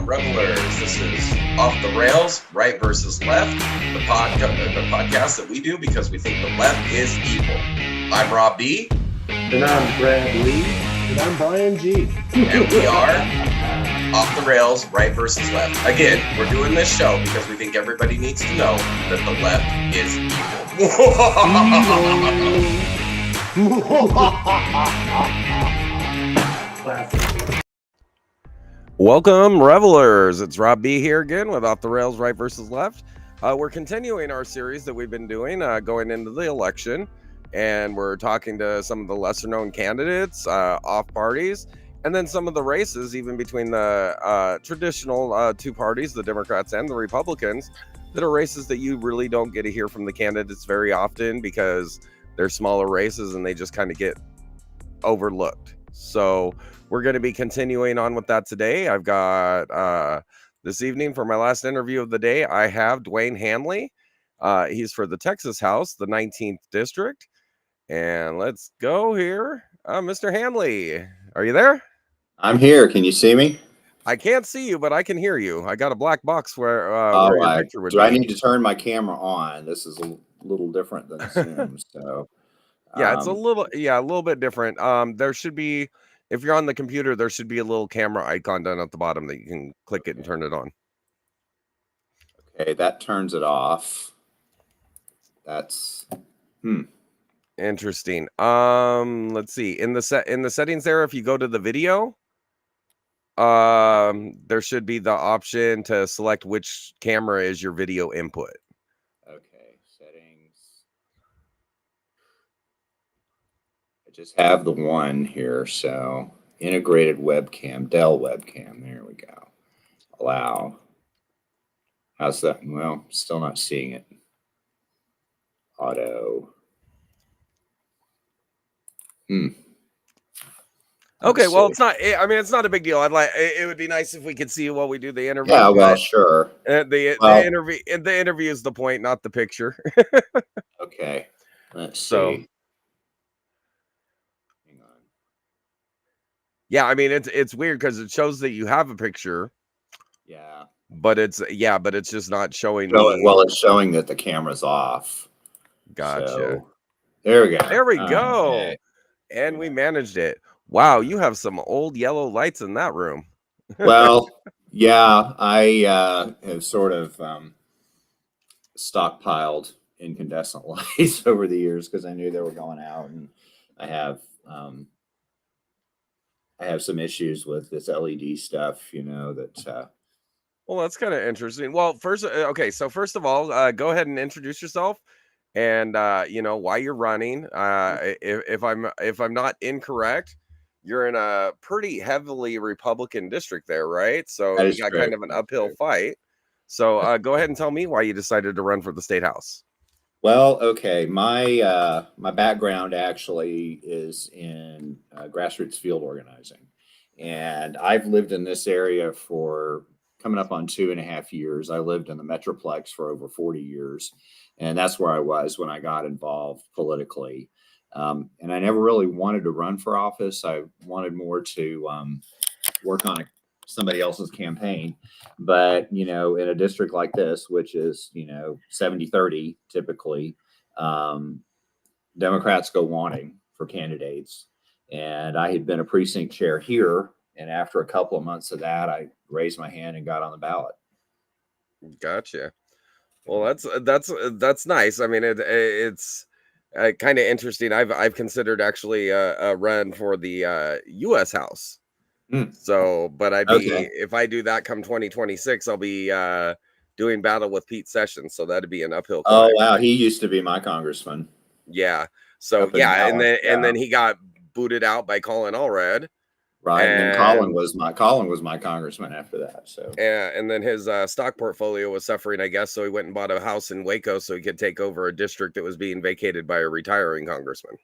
Revelers, this is Off the Rails, Right versus Left, the podcast that we do because we think the left is evil. I'm Rob B. And I'm Brad Lee. And I'm Brian G. And we are Off the Rails, Right versus Left. Again, we're doing this show because we think everybody needs to know that the left is Classic. Welcome, Revelers. It's Rob B here again with Off the Rails, Right versus Left. We're continuing our series that we've been doing going into the election, and we're talking to some of the lesser-known candidates, off parties, and then some of the races, even between the traditional two parties, the Democrats and the Republicans, that are races that you really don't get to hear from the candidates very often because they're smaller races and they just kind of get overlooked. So we're going to be continuing on with that today. I've got this evening for my last interview of the day, I have Dwain Handley. He's for the Texas House, the 19th District. And let's go here. Mr. Handley, are you there? I'm here. Can you see me? I can't see you, but I can hear you. I got a black box where your picture would do be. I need to turn my camera on? This is a little different than Zoom. So yeah, it's a little bit different. There should be, if you're on the computer, there should be a little camera icon down at the bottom that you can click it and turn it on. Okay, that turns it off. That's interesting. Let's see. In the settings there, if you go to the video, there should be the option to select which camera is your video input. Okay, settings. I just have the one here, so integrated webcam, Dell webcam. There we go. Allow. How's that? Well, still not seeing it. Auto. Okay, well, it's not. I mean, it's not a big deal. I'd like. It would be nice if we could see you while we do the interview. Yeah, well, sure. The interview is the point, not the picture. Okay, let's So- see. Hang on. Yeah, I mean, it's weird because it shows that you have a picture, Yeah. but it's just not showing. Well, it's showing that the camera's off. Gotcha. So, there we go. There we go. Okay. And we managed it. Wow, you have some old yellow lights in that room. Well, yeah, I have sort of stockpiled incandescent lights over the years because I knew they were going out, and I have some issues with this LED stuff, that. Well, that's kind of interesting. Well, first of all, go ahead and introduce yourself, and why you're running. If I'm not incorrect, you're in a pretty heavily Republican district there, right? So That you is got true. kind of an uphill fight. So go ahead and tell me why you decided to run for the state house. Well, okay, my background actually is in grassroots field organizing, and I've lived in this area for coming up on 2.5 years. I lived in the Metroplex for over 40 years, and that's where I was when I got involved politically. And I never really wanted to run for office. I wanted more to work on somebody else's campaign. But, in a district like this, which is, 70-30 typically, Democrats go wanting for candidates. And I had been a precinct chair here. And after a couple of months of that, I raised my hand and got on the ballot. Gotcha. Well, that's nice. I mean, it's kind of interesting. I've considered actually a run for the U.S. House. Hmm. So, but Okay. if I do that come 2026, I'll be doing battle with Pete Sessions. So that'd be an uphill Oh, climb. wow. He used to be my congressman Yeah. So up in yeah, Dallas. and Yeah. then he got booted out by Colin Allred, Right. And then and Colin was my congressman after that. So and then his stock portfolio was suffering, I guess. So he went and bought a house in Waco so he could take over a district that was being vacated by a retiring congressman.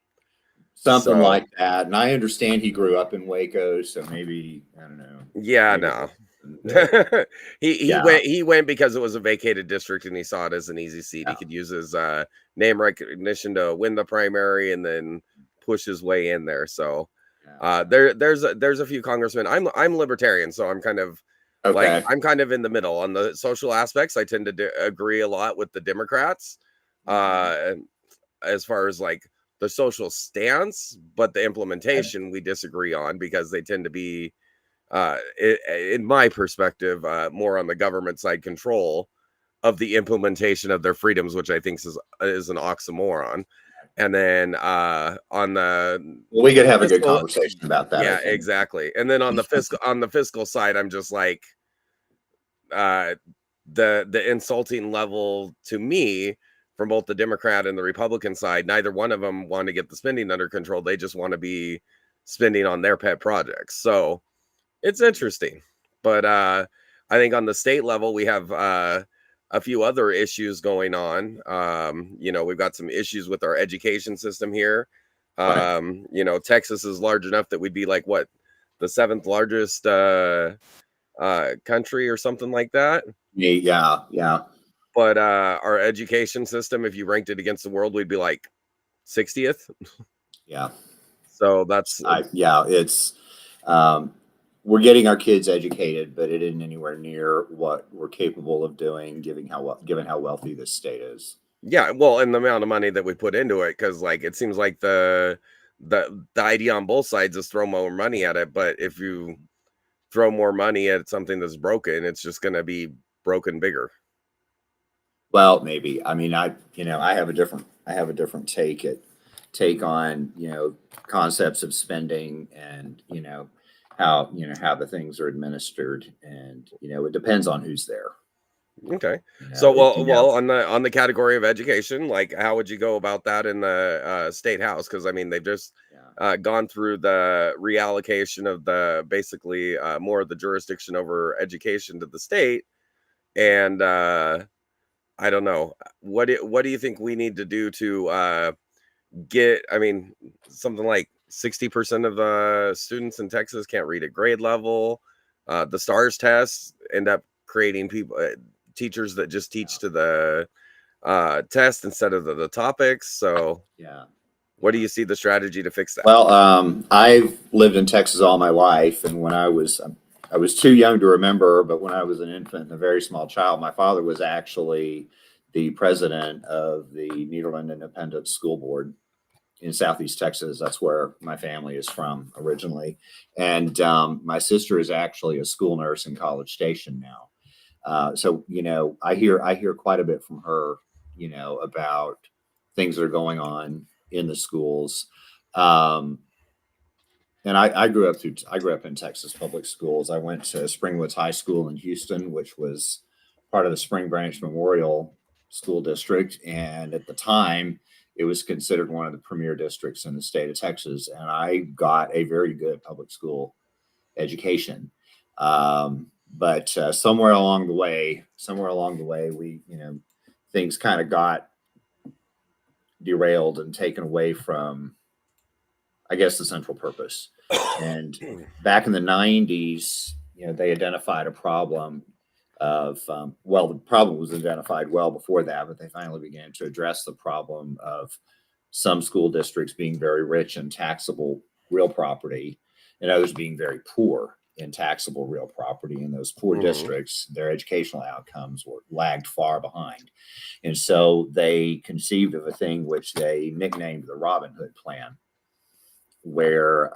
something So like that. And I understand he grew up in Waco, so maybe I don't know. yeah, Maybe no. but yeah, He went because it was a vacated district and he saw it as an easy seat. He yeah, could use his name recognition to win the primary and then push his way in there. So yeah. there's a few congressmen. I'm libertarian, so I'm kind of Okay. in the middle on the social aspects. I tend to agree a lot with the Democrats Mhm. uh as far as like the social stance, but the implementation we disagree on because they tend to be in my perspective, more on the government side control of the implementation of their freedoms, which I think is an oxymoron. And then on the Well, we could have a good fiscal, conversation about that, I yeah, think. exactly. And then on the fiscal side, I'm just like uh, the insulting level to me from both the Democrat and the Republican side. Neither one of them want to get the spending under control. They just want to be spending on their pet projects. So it's interesting. But I think on the state level, we have a few other issues going on. We've got some issues with our education system here. Right. Texas is large enough that we'd be like what, the seventh largest country or something like that. Yeah, yeah, But our education system, if you ranked it against the world, we'd be like 60th. yeah. So that's It's um, we're getting our kids educated, but it isn't anywhere near what we're capable of doing, given how wealthy this state is. yeah, well, and the amount of money that we put into it, because like it seems like the idea on both sides is throw more money at it, but if you throw more money at something that's broken, it's just going to be broken bigger. Well, maybe. I mean, I have a different take on, concepts of spending and, how the things are administered. And, it depends on who's there. Okay. You know, So it, you know, on the category of education, like how would you go about that in the state house? Because I mean they've just yeah. gone through the reallocation of the basically more of the jurisdiction over education to the state, and I don't know what do you think we need to do to get? I mean, something like 60% of students in Texas can't read at grade level. The STARS tests end up creating people teachers that just Yeah. teach to the test instead of the topics. So, Yeah. what do Yeah. you see the strategy to fix that? Well, I've lived in Texas all my life, and I was too young to remember, but when I was an infant and a very small child, my father was actually the president of the Nederland Independent School Board in Southeast Texas. That's where my family is from originally, and my sister is actually a school nurse in College Station now. So I hear quite a bit from her, about things that are going on in the schools. Um, and I grew up in Texas public schools. I went to Springwoods High School in Houston, which was part of the Spring Branch Memorial School District, and at the time, it was considered one of the premier districts in the state of Texas. And I got a very good public school education. But somewhere along the way, things kind of got derailed and taken away from, I guess, the central purpose. And back in the '90s, they identified a problem the problem was identified well before that, but they finally began to address the problem of some school districts being very rich in taxable real property and others being very poor in taxable real property. In those poor Mhm. districts, their educational outcomes were lagged far behind. And so they conceived of a thing which they nicknamed the Robin Hood Plan, where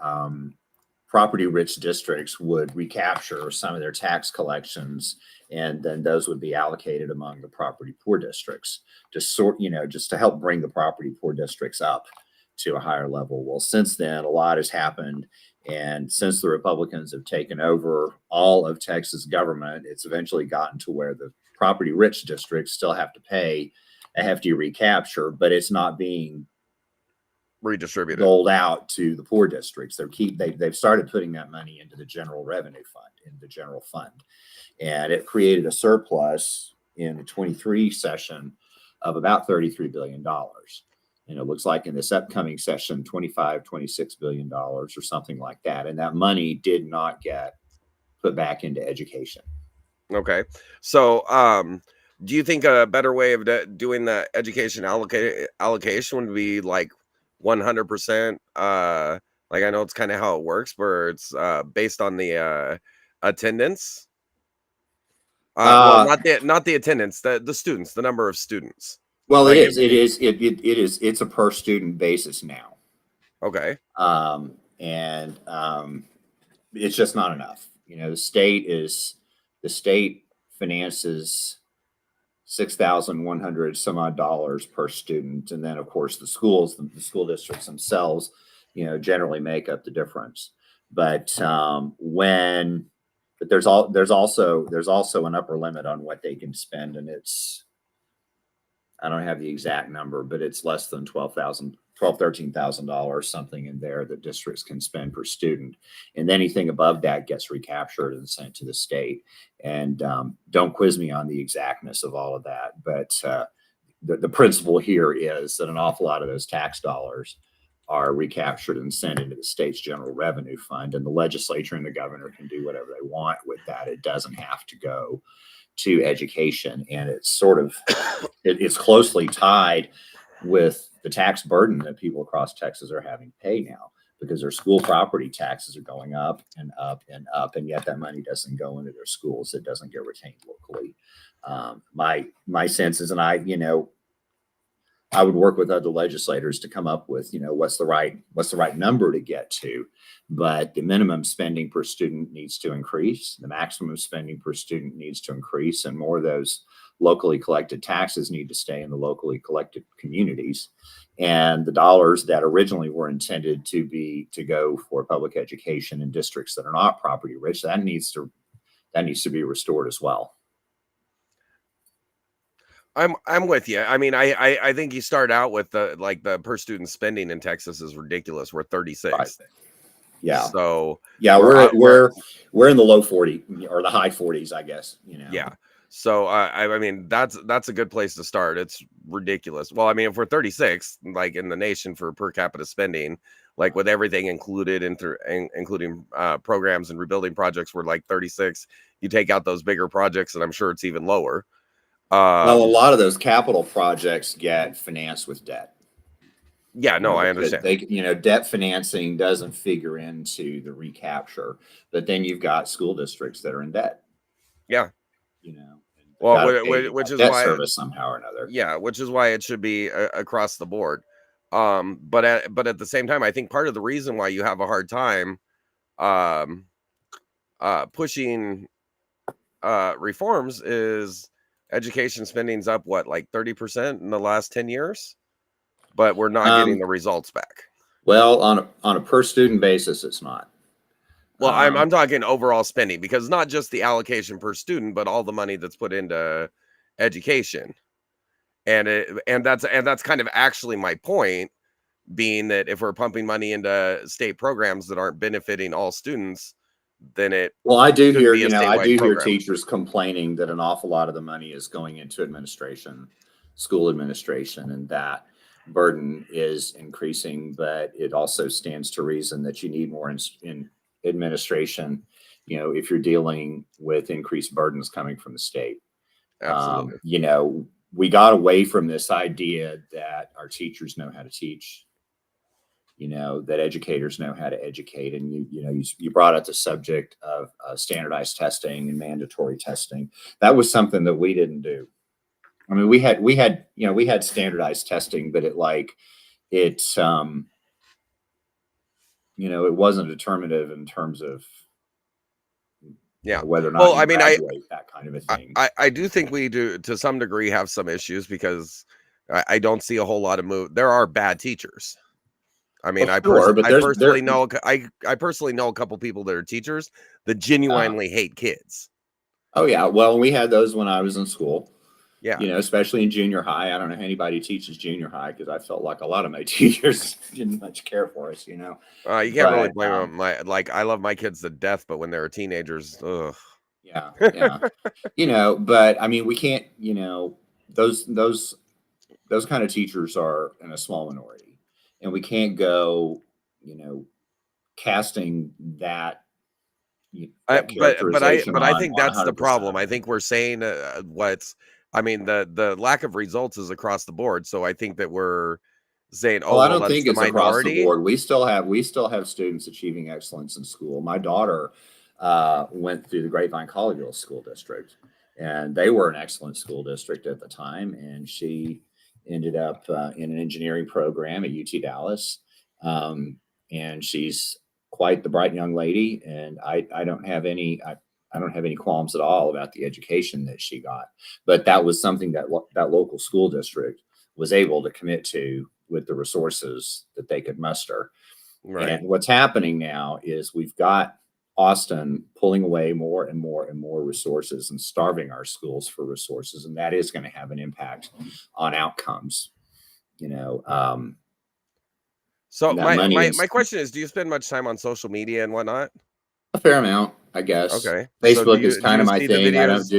property rich districts would recapture some of their tax collections, and then those would be allocated among the property poor districts to just to help bring the property poor districts up to a higher level. Well, since then, a lot has happened, And since the Republicans have taken over all of Texas government, it's eventually gotten to where the property rich districts still have to pay a hefty recapture, but it's not being Redistributed. doled out to the poor districts. They've started putting that money into the general revenue fund, into the general fund. And it created a surplus in the 23 session of about $33 billion. And it looks like in this upcoming session, $26 billion or something like that. And that money did not get put back into education. Okay. So, do you think a better way of doing the education allocation would be like 100%? Like, I know it's kind of how it works, where it's based on the attendance. Well, not the attendance, the students, the number of students. Well, like it's a per student basis now. Okay. It's just not enough. The state finances $6,100 some odd dollars per student, and then of course the schools, the school districts themselves, generally make up the difference. But there's also an upper limit on what they can spend, and I don't have the exact number, but it's less than $13,000, something in there that districts can spend per student. And anything above that gets recaptured and sent to the state. And don't quiz me on the exactness of all of that. But the principle here is that an awful lot of those tax dollars are recaptured and sent into the state's general revenue fund. And the legislature and the governor can do whatever they want with that. It doesn't have to go to education. And it's it's closely tied with the tax burden that people across Texas are having to pay now, because their school property taxes are going up and up and up, and yet that money doesn't go into their schools. It doesn't get retained locally. My sense is, and I would work with other legislators to come up with, what's the right number to get to. But the minimum spending per student needs to increase. The maximum spending per student needs to increase, and more of those locally collected taxes need to stay in the locally collected communities. And the dollars that originally were intended to go for public education in districts that are not property rich, that needs to be restored as well. I'm with you. I mean, I think you start out with the per student spending in Texas is ridiculous. We're 36. Right. Yeah. So yeah, we're in the low 40 or the high 40s, I guess. Yeah. So I mean, that's a good place to start. It's ridiculous. Well, I mean, if we're 36, like in the nation for per capita spending, like with everything included, including programs and rebuilding projects, we're like 36. You take out those bigger projects, and I'm sure it's even lower. Well, a lot of those capital projects get financed with debt. Yeah, no, I understand. Debt financing doesn't figure into the recapture, but then you've got school districts that are in debt. Yeah. Well, which is why service somehow or another. Yeah, which is why it should be across the board. But at the same time, I think part of the reason why you have a hard time pushing reforms is education spending's up like 30% in the last 10 years, but we're not getting the results back. Well, on a per student basis, it's not. Well, I'm talking overall spending, because not just the allocation per student, but all the money that's put into education. And that's kind of actually my point, being that if we're pumping money into state programs that aren't benefiting all students, then I do hear teachers complaining that an awful lot of the money is going into administration, school administration, and that burden is increasing. But it also stands to reason that you need more in administration, if you're dealing with increased burdens coming from the state. Absolutely. We got away from this idea that our teachers know how to teach, that educators know how to educate. And you brought up the subject of standardized testing and mandatory testing. That was something that we didn't do. I mean, we had standardized testing, but it wasn't determinative in terms of whether or not that kind of a thing. I do think we do to some degree have some issues, because I don't see a whole lot of move. There are bad teachers. I mean, Well, sure, but I there's personally know I personally know a couple people that are teachers that genuinely hate kids. oh yeah, well, we had those when I was in school. Yeah. You know, especially in junior high. I don't know if anybody teaches junior high because I felt like a lot of my teachers didn't much care for us, you know. You can't really But blame them. I love my kids to death, but when they were teenagers, ugh. yeah, yeah. You know, but I mean, we can't, you know, those kind of teachers are in a small minority, and we can't go, you know, casting that that characterization but I think on that's the 100% problem. of I it. think we're saying I mean the lack of results is across the board. So I think that we're saying, Well, oh I well, don't that's think the it's across the minority. board. We still have students achieving excellence in school. My daughter went through the Grapevine Colleyville School District, and they were an excellent school district at the time. And she ended up in an engineering program at UT Dallas, and she's quite the bright young lady. And I don't have any I don't have any qualms at all about the education that she got. But that was something that that local school district was able to commit to with the resources that they could muster. Right. And what's happening now is we've got Austin pulling away more and more and more resources and starving our schools for resources. And that is going to have an impact on outcomes. You know, So that money is my question is, do you spend much time on social media and whatnot? a fair amount, I guess. Okay. So Facebook is do kind you of my see the thing. videos?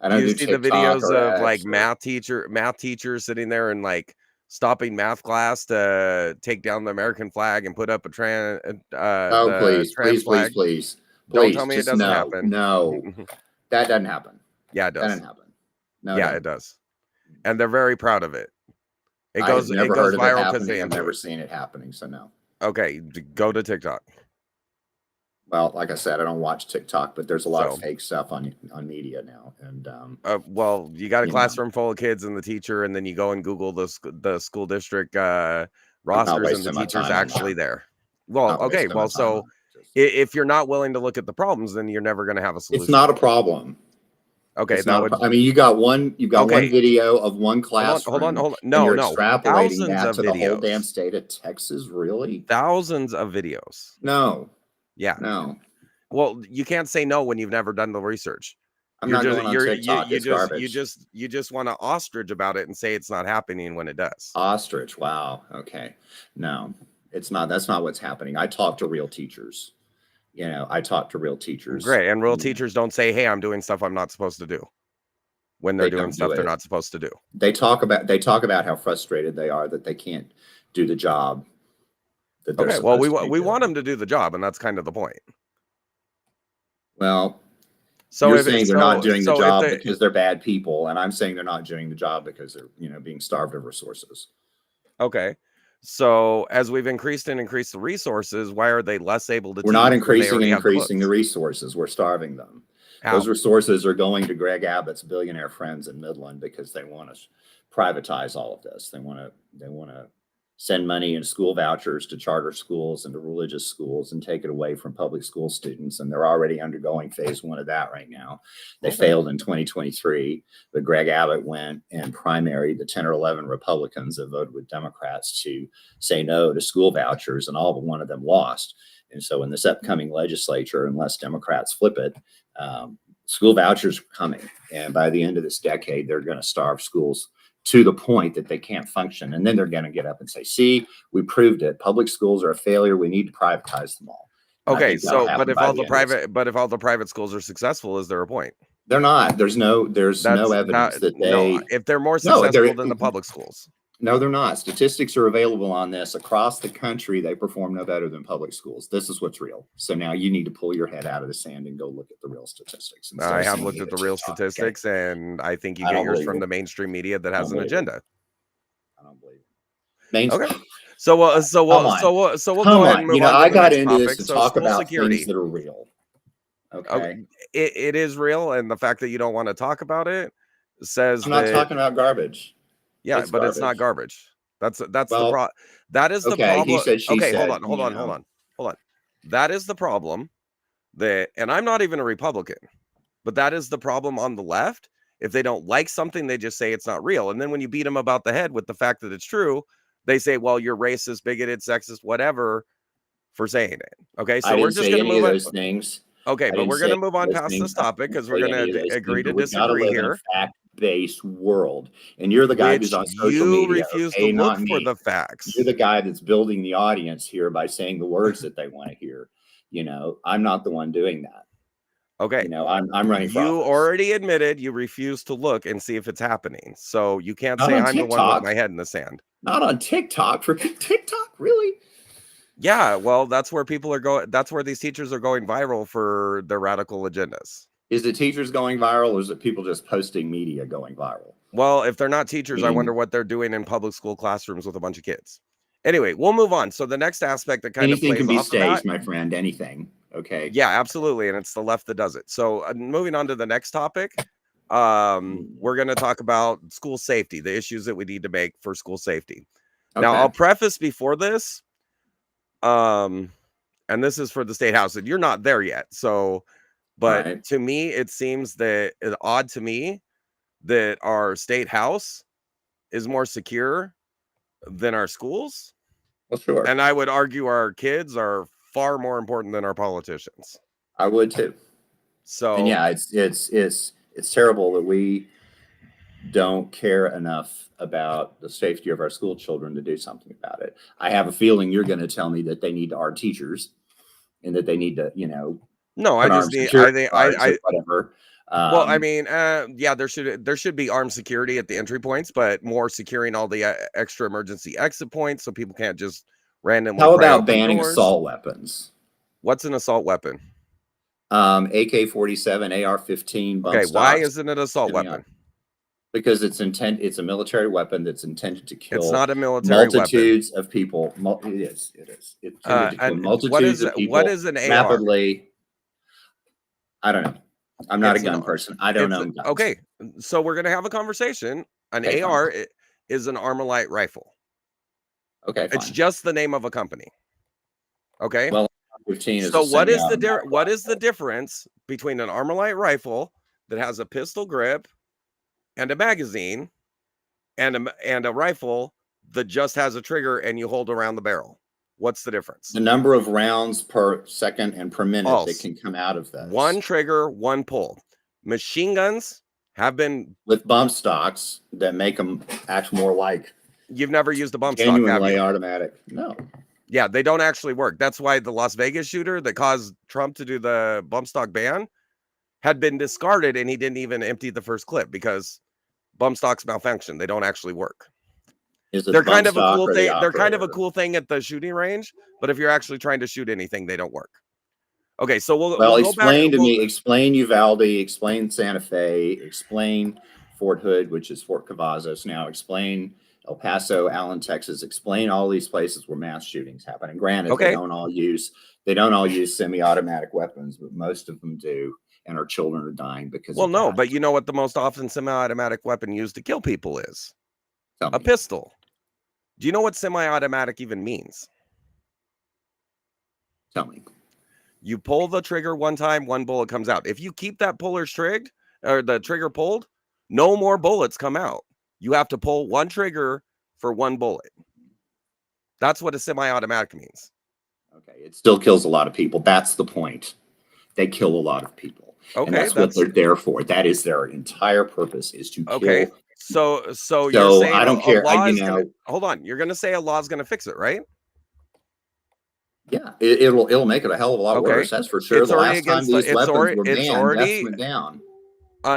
I Do don't you do see the TikTok videos or of like X or math teachers sitting there and like stopping math class to take down the American flag and put up oh, the please, trans please, please, flag? please, Don't tell please, me it just doesn't no, happen. no, that doesn't happen. Yeah, it That does. doesn't happen. No, it Yeah, it doesn't. does. And they're very proud of it. I have It never goes heard of it viral because happening. they I've into never it. seen it happening. So no. Okay, go to TikTok. Well, like I said, I don't watch TikTok, but there's a lot of So, fake stuff on media now, and well, you got a you know, classroom full of kids and the teacher, and then you go and Google the school district I'm not rosters, and the wasting my teacher's time on that. actually there. Well, Not okay, wasting my well, time so on it. if you're not willing to look at the problems, then you're never going to have a It's solution. not a problem. Okay, It's that not. would. I mean, you got one Okay, video of one hold on. classroom, and No, you're no, extrapolating thousands that of to the whole damn videos, state of Texas. Really? thousands of videos. No, Yeah. no. Well, you can't say no when you've never done the research. I'm not going on TikTok. It's You garbage. just want to ostrich about it and say it's not happening when it does. Ostrich. Wow. Okay. No, it's not. That's not what's happening. I talk to real teachers. You know, I talk to real teachers. Great, and real You know, teachers don't say, "Hey, I'm doing stuff I'm not supposed to do," when they're they doing don't do stuff they're it. not supposed to do. They talk about how frustrated they are that they can't do the job that they're Okay, well, supposed to be we want doing. them to do the job, and that's kind of the point. Well, So you're if saying they're not doing the so if job they because they're bad people, and I'm saying they're not doing the job because they're, you know, being starved of resources. okay, so as we've increased the resources, why are they less able to We're not teach when they increasing already have the the books? resources. We're starving them. How? Those resources are going to Greg Abbott's billionaire friends in Midland because they want to privatize all of this. They want to send money in school vouchers to charter schools and to religious schools and take it away from public school students. And they're already undergoing phase one of that right now. They Okay. failed in 2023, but Greg Abbott went and primaried the 10 or 11 Republicans that voted with Democrats to say no to school vouchers, and all but one of them lost. And so in this upcoming legislature, unless Democrats flip it, school vouchers are coming. And by the end of this decade, they're going to starve schools to the point that they can't function. And then they're going to get up and say, see, we proved it. Public schools are a failure. We need to privatize them all. And I Okay, think that'll so happen by the end of this. but if all the private schools are successful, is there a point? They're not. There's no That's evidence that no. they. If they're more No, successful than the public schools, No, they're not. Statistics are available on this across the country. They perform no better than public schools. This is what's real. So now you need to pull your head out of the sand and go look at the real statistics. instead I of have sending looked me at to the real TikTok, okay? statistics, and I think you I get don't yours believe from it. the mainstream media that I has don't an believe it. agenda. I don't believe it. Main, Okay, so we'll come go ahead and on. move You know, on to I the got next into topic. this to So talk school about security. things that are real. Okay. It is real, and the fact that you don't want to talk about it says I'm not that talking about garbage. yeah, It's but it's not garbage. garbage. That's the Well, that is the okay. He problem. said, she Okay, said, hold on. That is the problem that, and I'm not even a Republican, but that is the problem on the left. If they don't like something, they just say it's not real. And then when you beat them about the head with the fact that it's true, they say, well, you're racist, bigoted, sexist, whatever for saying it. Okay, so I we're didn't just say going to any move of on. those things. Okay, I but didn't we're say going to any move of on those past this things. I topic didn't because we're say going any of to those agree things, to but we've got to disagree live in a here, fact-based world. And you're the guy who's which on social you media, refuse to okay? look Not for me. the You're facts. the guy that's building the audience here by saying the words that they want to hear. You know, I'm not the one doing that. Okay. You know, I'm running for You office. already admitted you refuse to look and see if it's happening. So you can't Not say on I'm the one with TikTok. my head in the sand. Not on TikTok. For TikTok, really? Yeah, well, that's where people are going. That's where these teachers are going viral for their radical agendas. Is it teachers going viral, or is it people just posting media going viral? Well, if they're not teachers, I mean- wonder what they're doing in public school classrooms with a bunch of kids. Anyway, we'll move on. So the next aspect that kind Anything of can plays be off of that, staged, my friend. Anything. Okay. yeah, absolutely, and it's the left that does it. So moving on to the next topic, we're going to talk about school safety, the issues that we need to make for school safety. Now, Okay. I'll preface before this, and this is for the state house, and you're not there yet. So, but Right. to me, it seems that it's odd to me that our state house is more secure than our schools. Well, sure. And I would argue our kids are far more important than our politicians. I would too. So, And yeah, it's terrible that we don't care enough about the safety of our school children to do something about it. I have a feeling you're going to tell me that they need our teachers and that they need to, you know, no, I put just armed need, security guards or whatever. well, I mean, yeah, there should be armed security at the entry points, but more securing all the extra emergency exit points so people can't just randomly. How pry about open banning doors. assault weapons? What's an assault weapon? AK-47, AR-15. Okay, why isn't it an assault weapon? Because it's a military weapon that's intended to kill. It's not a military multitudes of people. It is. It's intended to kill multitudes of people. What is an AR? Rapidly. I don't know. I'm not It's a gun person. I don't know guns. Okay, so we're gonna have a conversation. An Okay, AR is an Armalite rifle. Okay, fine. It's just the name of a company. Okay. Well, 15 is so what is the the difference between an Armalite rifle that has a pistol grip and a magazine and a rifle that just has a trigger and you hold around the barrel? What's the difference? The number of rounds per second and per minute that can come out of those. One trigger, one pull. Machine guns have been with bump stocks that make them act more like. You've never used a bump stock, genuinely automatic. No. Yeah, they don't actually work. That's why the Las Vegas shooter that caused Trump to do the bump stock ban had been discarded, and he didn't even empty the first clip because bump stocks malfunction. They don't actually work. They're kind of a cool thing. They're kind of a cool thing at the shooting range, but if you're actually trying to shoot anything, they don't work. Okay, so we'll explain to me. Explain Uvalde. Explain Santa Fe. Explain Fort Hood, which is Fort Cavazos now. Explain El Paso, Allen, Texas. Explain all these places where mass shootings happen. And granted, they don't all use semi-automatic weapons, but most of them do, and our children are dying because. Well, no, but you know what the most often semi-automatic weapon used to kill people is? A pistol. Do you know what semi-automatic even means? Tell me. You pull the trigger one time, one bullet comes out. If you keep that the trigger pulled, no more bullets come out. You have to pull one trigger for one bullet. That's what a semi-automatic means. Okay, it still kills a lot of people. That's the point. They kill a lot of people. Okay, and that's what they're there for. That is their entire purpose, is to kill. So you're saying I don't care. Hold on. You're gonna say a law is gonna fix it, right? Yeah, it'll make it a hell of a lot worse. That's for sure. The last time these weapons were banned, deaths went down.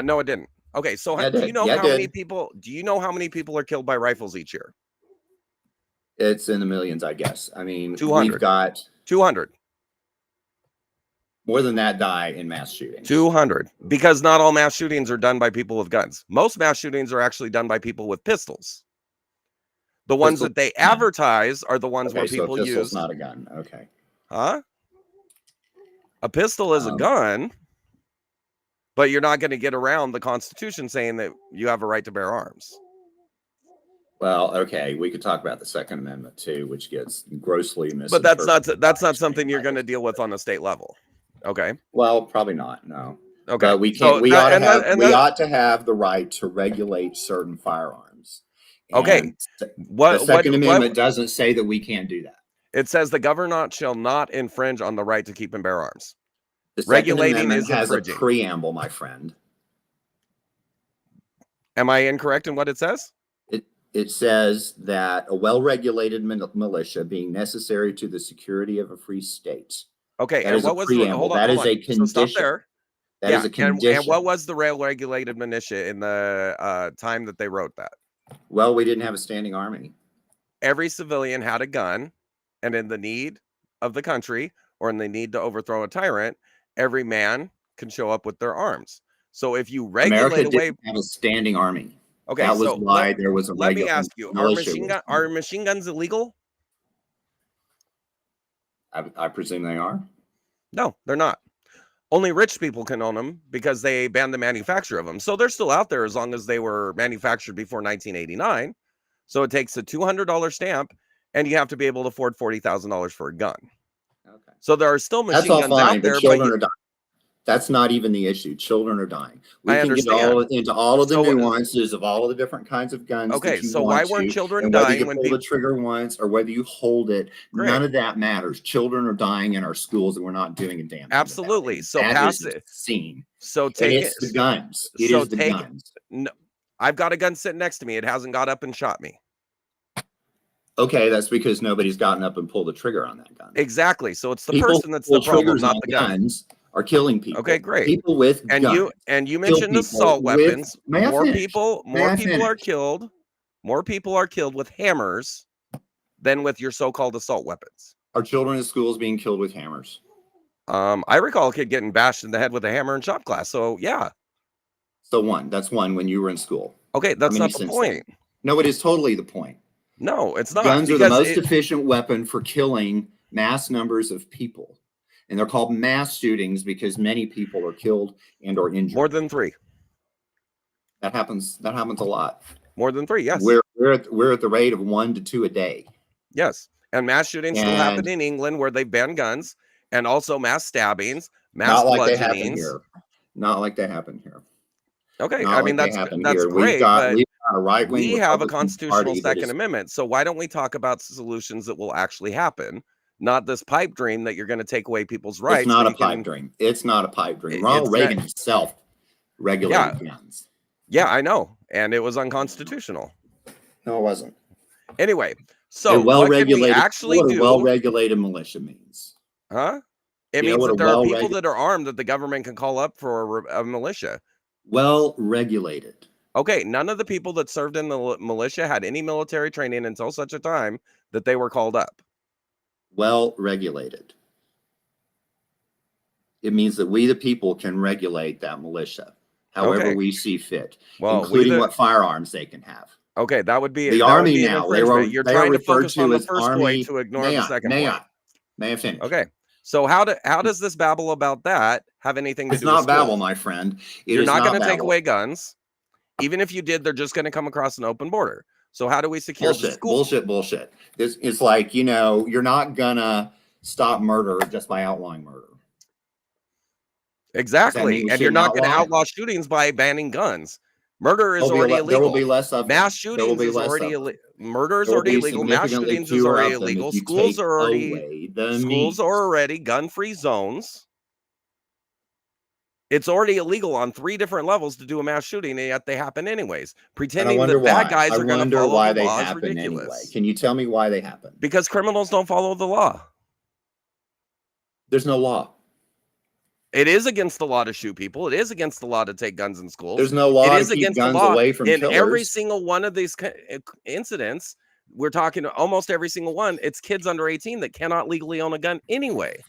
No, it didn't. Okay, so do you know how many people? Do you know how many people are killed by rifles each year? It's in the millions, I guess. I mean, 200. We've got 200. More than that die in mass shootings. 200, because not all mass shootings are done by people with guns. Most mass shootings are actually done by people with pistols. The ones that they advertise are the ones where people use. Pistol's not a gun. Okay. Huh? A pistol is a gun, but you're not going to get around the Constitution saying that you have a right to bear arms. Well, okay, we could talk about the Second Amendment too, which gets grossly misinterpreted. But that's not something you're going to deal with on a state level. Okay. Well, probably not. No. Okay. But we ought to have the right to regulate certain firearms. Okay. And the Second Amendment doesn't say that we can't do that. It says the government shall not infringe on the right to keep and bear arms. The Second Regulating Amendment is has infringing. a preamble, my friend. Am I incorrect in what it says? It says that a well-regulated militia being necessary to the security of a free state. Okay, That and is what a was preamble. the, hold on, That is hold on. a condition. So stop there. That is a condition. And what was the regulated militia in the time that they wrote that? Well, we didn't have a standing army. Every civilian had a gun, and in the need of the country or in the need to overthrow a tyrant, every man can show up with their arms. So if you regulate America away, didn't have a standing army. okay, that was so why there was a. Let me ask you: are machine guns illegal? I presume they are. No, they're not. Only rich people can own them because they banned the manufacture of them. So they're still out there as long as they were manufactured before 1989. So it takes a $200 stamp, and you have to be able to afford $40,000 for a gun. Okay. So there are still machine guns out there, but children are dying. That's not even the issue. Children are dying. We can get into all of the nuances of all of the different kinds of guns. Okay, so why weren't children dying? dying when you pull the trigger once or whether you hold it, none of that matters. Children are dying in our schools, and we're not doing a damn thing. Absolutely. So pass it. Scene. So take it. The guns. It is the guns. No, I've got a gun sitting next to me. It hasn't got up and shot me. Okay, that's because nobody's gotten up and pulled the trigger on that gun. Exactly. So it's the person that's the problem, not the guns. Are killing people. Okay, great. People with guns. You mentioned assault weapons. More people are killed. More people are killed with hammers than with your so-called assault weapons. Are children in schools being killed with hammers? I recall a kid getting bashed in the head with a hammer in shop class. So yeah. So that's one when you were in school. Okay, that's not the point. No, it is totally the point. No, it's not. Guns are the most efficient weapon for killing mass numbers of people. And they're called mass shootings because many people are killed and or injured. More than 3. That happens a lot. More than 3, yes. We're at the rate of 1 to 2 a day. Yes. And mass shootings still happen in England where they ban guns, and also mass stabbings, mass bludgeonings. Not like they happen here. Okay, I mean that's great, but we have a constitutional Second Amendment. So why don't we talk about solutions that will actually happen? Not this pipe dream that you're going to take away people's rights. It's not a pipe dream. It's not a pipe dream. Ronald Reagan himself regulated guns. Yeah, I know. And it was unconstitutional. No, it wasn't. Anyway, so what can we actually do? Well-regulated militia means. Huh? It means that there are people that are armed that the government can call up for a militia. Well-regulated. Okay, none of the people that served in the militia had any military training until such a time that they were called up. Well-regulated. It means that we, the people, can regulate that militia however we see fit, including what firearms they can have. Okay, that would be the Army now. You're trying to focus on the first point to ignore the second point. May I finish? Okay, so how does this babble about that have anything to do with It's not babble, my friend. You're not going to take away guns. Even if you did, they're just going to come across an open border. So how do we secure the school? Bullshit. It's like, you're not gonna stop murder just by outlawing murder. Exactly. And you're not going to outlaw shootings by banning guns. Murder is already illegal. There will be less of mass shootings is already illegal. Murder is already illegal. Mass shootings is already illegal. Schools are already gun-free zones. It's already illegal on 3 different levels to do a mass shooting, and yet they happen anyways. Pretending that bad guys are going to follow the law is ridiculous. Anyway. Can you tell me why they happen? Because criminals don't follow the law. There's no law. It is against the law to shoot people. It is against the law to take guns in schools. There's no law to keep guns away from killers. In every single one of these incidents, we're talking almost every single one, it's kids under 18 that cannot legally own a gun anyway.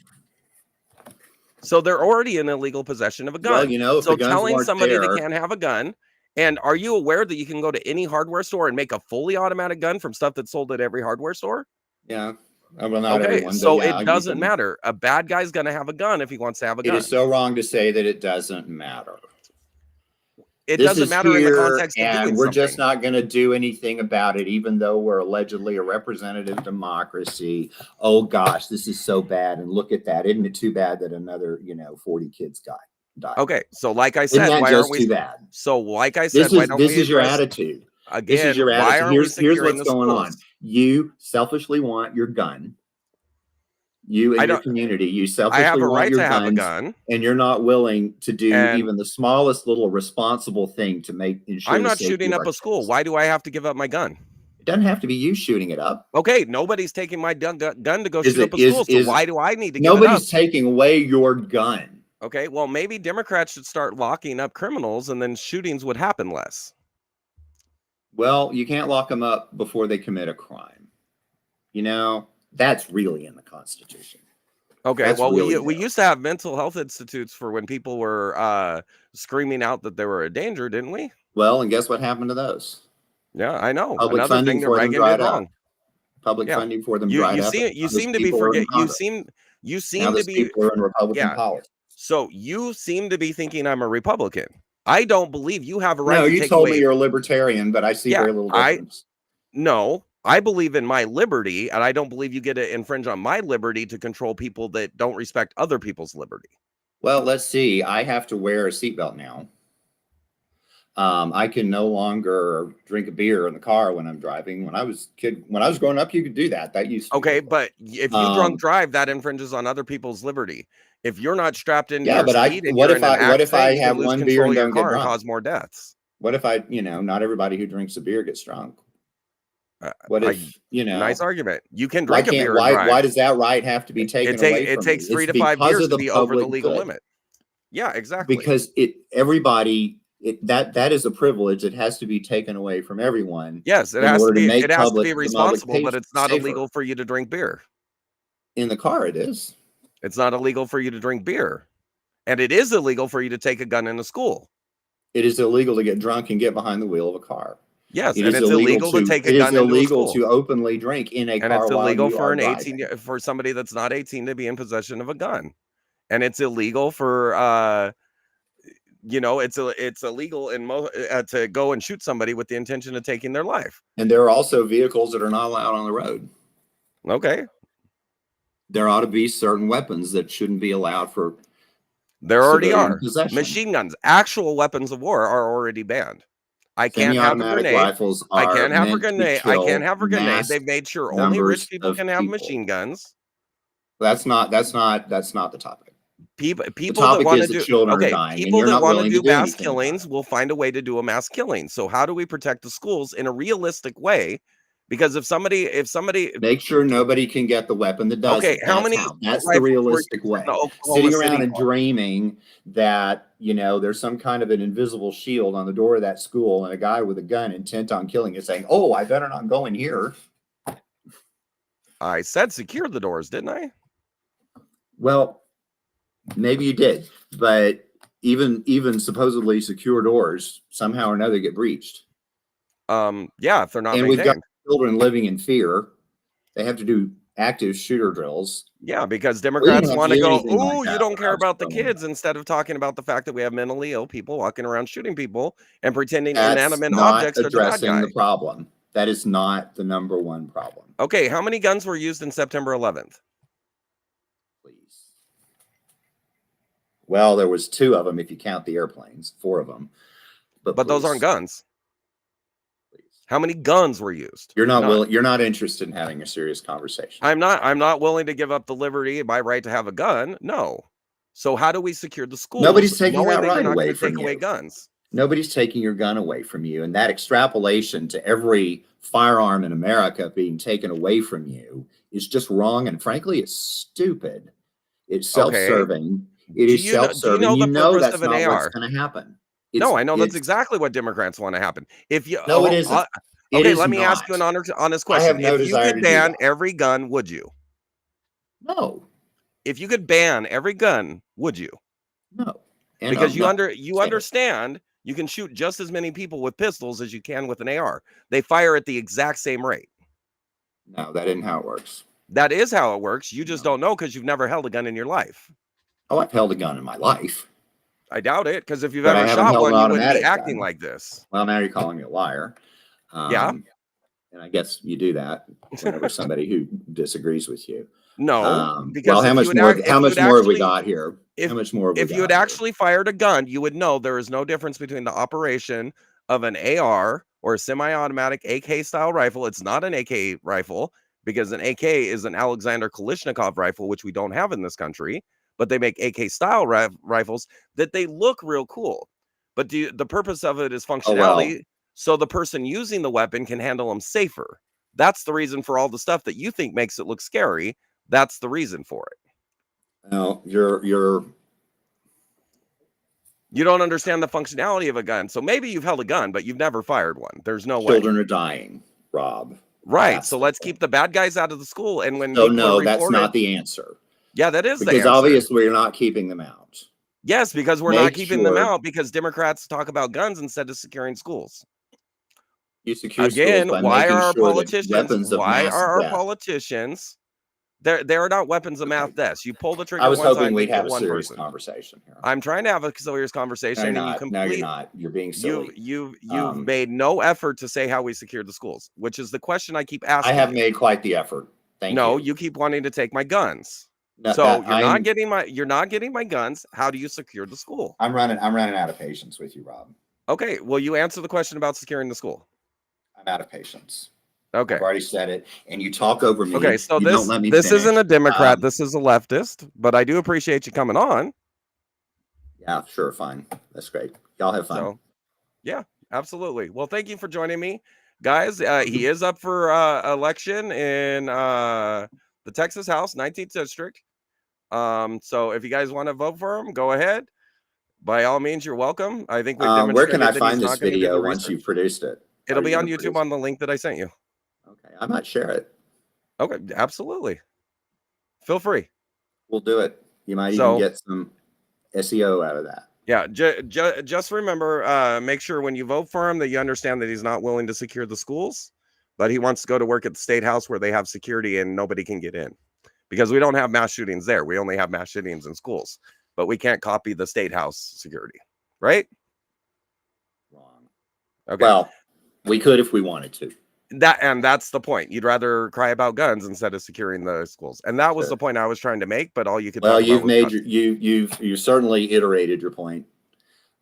So they're already in illegal possession of a gun. Well, so telling somebody they can't have a gun, and are you aware that you can go to any hardware store and make a fully automatic gun from stuff that's sold at every hardware store? Yeah. Well, not everyone, so it doesn't matter. A bad guy's going to have a gun if he wants to have a gun. It is so wrong to say that it doesn't matter. It doesn't matter in the context of doing we're just not going to do anything about it, even though we're allegedly a representative democracy. Oh gosh, this is so bad, and look at that! Isn't it too bad that another 40 kids died? Okay, so like I said, why aren't we too bad? So like I said, this is your attitude. This is Again, your why attitude. aren't we Here's securing what's the going on. schools? You selfishly want your gun. You I and your don't. community, you I have selfishly a want right your to have a guns, gun, and you're not willing to do and even the smallest little responsible thing to ensure I'm the not safety shooting of up our a school. kids. Why do I have to give up my gun? It doesn't have to be you shooting it up. Okay, nobody's taking my gun to go Is shoot it up a school, so is why do I need to give it up? nobody's taking away your gun? Okay, well, maybe Democrats should start locking up criminals, and then shootings would happen less. Well, you can't lock them up before they commit a crime. You know, that's really in the Constitution. Okay, That's well, really we there. used to have mental health institutes for when people were screaming out that they were a danger, didn't we? Well, and guess what happened to those? Yeah, I know. Public Another funding thing that for them Reagan did dried up. wrong. Public Yeah, funding for them you dried up. you Those seem to be people are in you Congress. seem Now to those be people are in Republican yeah. politics. So you seem to be thinking I'm a Republican. I don't believe you have a right No, to you take told away. me you're a libertarian, but I see Yeah, very little difference. No, I believe in my liberty, and I don't believe you get to infringe on my liberty to control people that don't respect other people's liberty. Well, let's see. I have to wear a seatbelt now. I can no longer drink a beer in the car when I'm driving. When I was growing up, you could do that. That used to be Okay, legal. but if you drunk drive, that infringes on other people's liberty. If you're not strapped into Yeah, your but seat and what you're if in an what if I accident, you can have lose one beer control and of your don't get car and drunk? cause more deaths. What if not everybody who drinks a beer gets drunk? What if, Nice argument. You can why drink a beer and why drive. does that right have to be taken away from It takes me? 3 It's to 5 because beers of to the be over the public legal good. limit. Yeah, exactly. Because that is a privilege that has to be taken away from everyone. Yes, it in has to order be. make It has to be the public responsible, but it's not safer. illegal for you to drink beer. In the car, it is. It's not illegal for you to drink beer, and it is illegal for you to take a gun into school. It is illegal to get drunk and get behind the wheel of a car. Yes, It and is it's illegal to take a it is gun into a illegal school. to openly drink in a And car it's while illegal you for are an driving. 18 for somebody that's not 18 to be in possession of a gun. And it's illegal for it's illegal in to go and shoot somebody with the intention of taking their life. And there are also vehicles that are not allowed on the road. Okay. There ought to be certain weapons that shouldn't be allowed for There already civilian are. possession. Machine guns, actual weapons of war are already banned. I can't have a Semi-automatic grenade. rifles I are can't have a meant to grenade. I kill can't have a grenade. mass They've made sure only numbers rich people of can have people. machine guns. That's not the topic. People The that topic want is to that do children are dying, and people you're that not want to willing do to do mass anything about killings it. will find a way to do a mass killing. So how do we protect the schools in a realistic way? Because if somebody Make sure nobody can get the weapon that does it. how many That's the rifles were realistic used in way. the Oklahoma Sitting around City and bombing? dreaming that, there's some kind of an invisible shield on the door of that school and a guy with a gun intent on killing you saying, "Oh, I better not go in here." I said secure the doors, didn't I? Well, maybe you did, but even supposedly secure doors somehow or another get breached. Yeah, if they're not And we've got maintained. children living in fear. They have to do active shooter drills. Yeah, because didn't Democrats have want to to do go, anything like oh, you that don't when care I was about the growing kids, up. instead of talking about the fact that we have mentally ill people walking around shooting people and pretending That's inanimate not objects are the bad addressing guy. the problem. That is not the number one problem. Okay, how many guns were used in September 11th? Please. Well, there was 2 of them if you count the airplanes, 4 of them. But those aren't guns. Please. How many guns were used? You're not None. willing. You're not interested in having a serious conversation. I'm not willing to give up the liberty, my right to have a gun. No. So how do we secure the schools? Nobody's taking knowing that that you're right not away going to from take away you. guns? Nobody's taking your gun away from you, and that extrapolation to every firearm in America being taken away from you is just wrong, and frankly, it's stupid. It's self-serving. It is self-serving. Do you know the purpose that's of an not AR? what's going to happen. No, I know that's exactly what Democrats want to happen. If you No, it isn't. Okay, It let is me ask you an not. honest I question. have no If you desire could to do ban that. every gun, would you? No, If you could ban every gun, would you? no. And Because no. you understand you can shoot just as many people with pistols as you can with an AR. They fire at the exact same rate. No, that isn't how it works. That is how it works. You just don't know because you've never held a gun in your life. Oh, I've held a gun in my life. I doubt it, because if you've But I ever haven't shot held one, an you wouldn't be automatic acting gun. like this. Well, now you're calling me a liar. Yeah. And I guess you do that whenever somebody who disagrees with you. No, because Well, how if much you would more? act- if How you much would more have we actually- got here? if- How much more? Have we If you got had here? actually fired a gun, you would know there is no difference between the operation of an AR or a semi-automatic AK style rifle. It's not an AK rifle because an AK is an Alexander Kalashnikov rifle, which we don't have in this country, but they make AK style rifles that they look real cool. But the purpose of it is functionality, so the person using the weapon can handle them safer. That's the reason for all the stuff that you think makes it look scary. That's the reason for it. No, you don't understand the functionality of a gun. So maybe you've held a gun, but you've never fired one. There's no way. Children are dying, Rob. Right. So let's keep the bad guys out of the school. And when no, that's not the answer. Yeah, that is the answer. Because obviously we're not keeping them out. Yes, because we're not keeping them out because Democrats talk about guns instead of securing schools. You secure again, schools by why making are our sure politicians? Why are our politicians? They're not weapons of mass death. You pull the trigger. I was one hoping time, we'd have a one serious person. conversation here. I'm trying to have a serious conversation. No, and you're not. You're being silly. You've made no effort to say how we secured the schools, which is the question I keep asking. I have made quite the effort. Thank you. You keep wanting to take my guns. No, so you're not getting my guns. How do you secure the school? I'm running out of patience with you, Rob. Okay, well, you answer the question about securing the school. I'm out of patience. Okay, I've already said it, and you talk over me. Okay, so don't let me this finish. isn't a Democrat. This is a leftist, but I do appreciate you coming on. Yeah, sure, fine. That's great. Y'all have fun. So, yeah, absolutely. Well, thank you for joining me, guys. He is up for election in the Texas House, 19th District. So if you guys want to vote for him, go ahead. By all means, you're welcome. I think we've demonstrated. Where can I find this video once you've produced it? It'll be on YouTube on the link that I sent you. Okay, I might share it. Okay, absolutely. Feel free. We'll do it. You might even get some SEO out of that. Yeah, just remember, make sure when you vote for him that you understand that he's not willing to secure the schools, but he wants to go to work at the state house where they have security and nobody can get in. Because we don't have mass shootings there. We only have mass shootings in schools. But we can't copy the state house security. Right? Wrong. Okay. Well, we could if we wanted to. That's the point. You'd rather cry about guns instead of securing the schools. And that was the point I was trying to make, but all you could you've certainly iterated your point.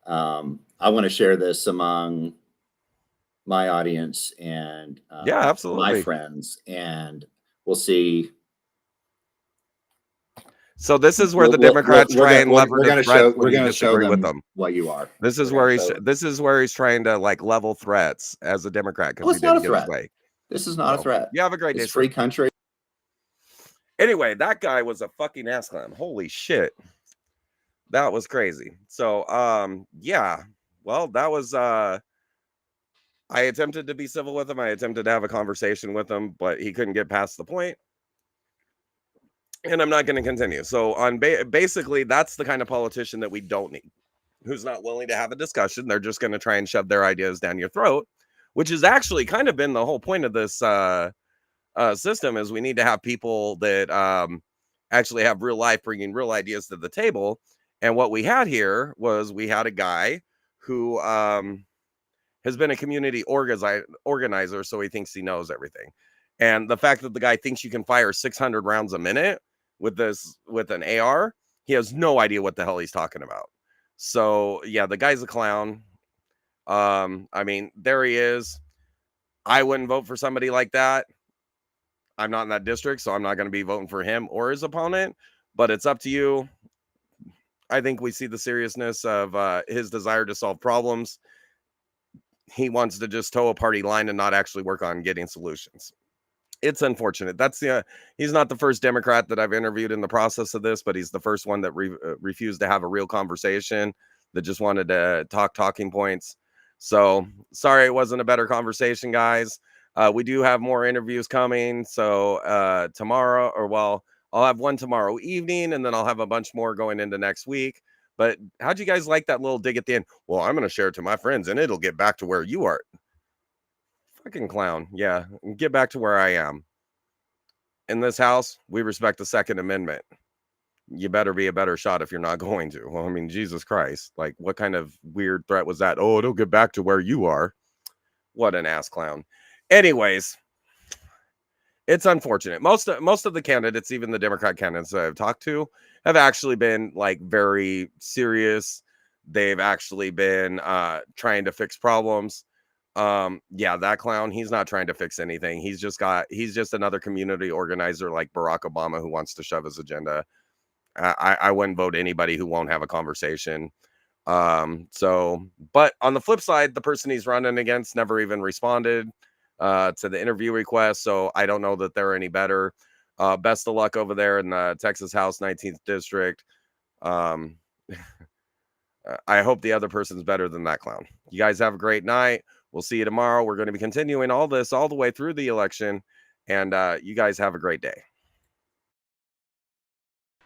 I want to share this among my audience and absolutely. my friends, and we'll see. So this is where the Democrats try and lever. We're going to show them with them what you are. This is where he's trying to like level threats as a Democrat because he didn't get his way. This is not a threat. You have a great day. Free country. Anyway, that guy was a fucking ass clown. Holy shit, that was crazy. So yeah, well, that was I attempted to be civil with him. I attempted to have a conversation with him, but he couldn't get past the point. And I'm not going to continue. So on basically, that's the kind of politician that we don't need, who's not willing to have a discussion. They're just going to try and shove their ideas down your throat, which has actually kind of been the whole point of this system is we need to have people that actually have real life, bringing real ideas to the table. And what we had here was we had a guy who has been a community organizer, so he thinks he knows everything. And the fact that the guy thinks you can fire 600 rounds a minute with an AR, he has no idea what the hell he's talking about. So yeah, the guy's a clown. I mean, there he is. I wouldn't vote for somebody like that. I'm not in that district, so I'm not going to be voting for him or his opponent, but it's up to you. I think we see the seriousness of his desire to solve problems. He wants to just toe a party line and not actually work on getting solutions. It's unfortunate. He's not the first Democrat that I've interviewed in the process of this, but he's the first one that refused to have a real conversation, that just wanted to talk talking points. So sorry it wasn't a better conversation, guys. We do have more interviews coming. So tomorrow, I'll have one tomorrow evening, and then I'll have a bunch more going into next week. But how'd you guys like that little dig at the end? Well, I'm going to share it to my friends, and it'll get back to where you are. Fucking clown. Yeah, get back to where I am. In this house, we respect the Second Amendment. You better be a better shot if you're not going to. Well, I mean, Jesus Christ. Like, what kind of weird threat was that? Oh, it'll get back to where you are. What an ass clown. Anyways, it's unfortunate. Most of the candidates, even the Democrat candidates that I've talked to, have actually been like very serious. They've actually been trying to fix problems. Yeah, that clown, he's not trying to fix anything. He's just another community organizer like Barack Obama who wants to shove his agenda. I wouldn't vote anybody who won't have a conversation. So, but on the flip side, the person he's running against never even responded to the interview request, so I don't know that they're any better. Best of luck over there in the Texas House 19th district. um I hope the other person's better than that clown. You guys have a great night. We'll see you tomorrow. We're going to be continuing all this all the way through the election, and you guys have a great day.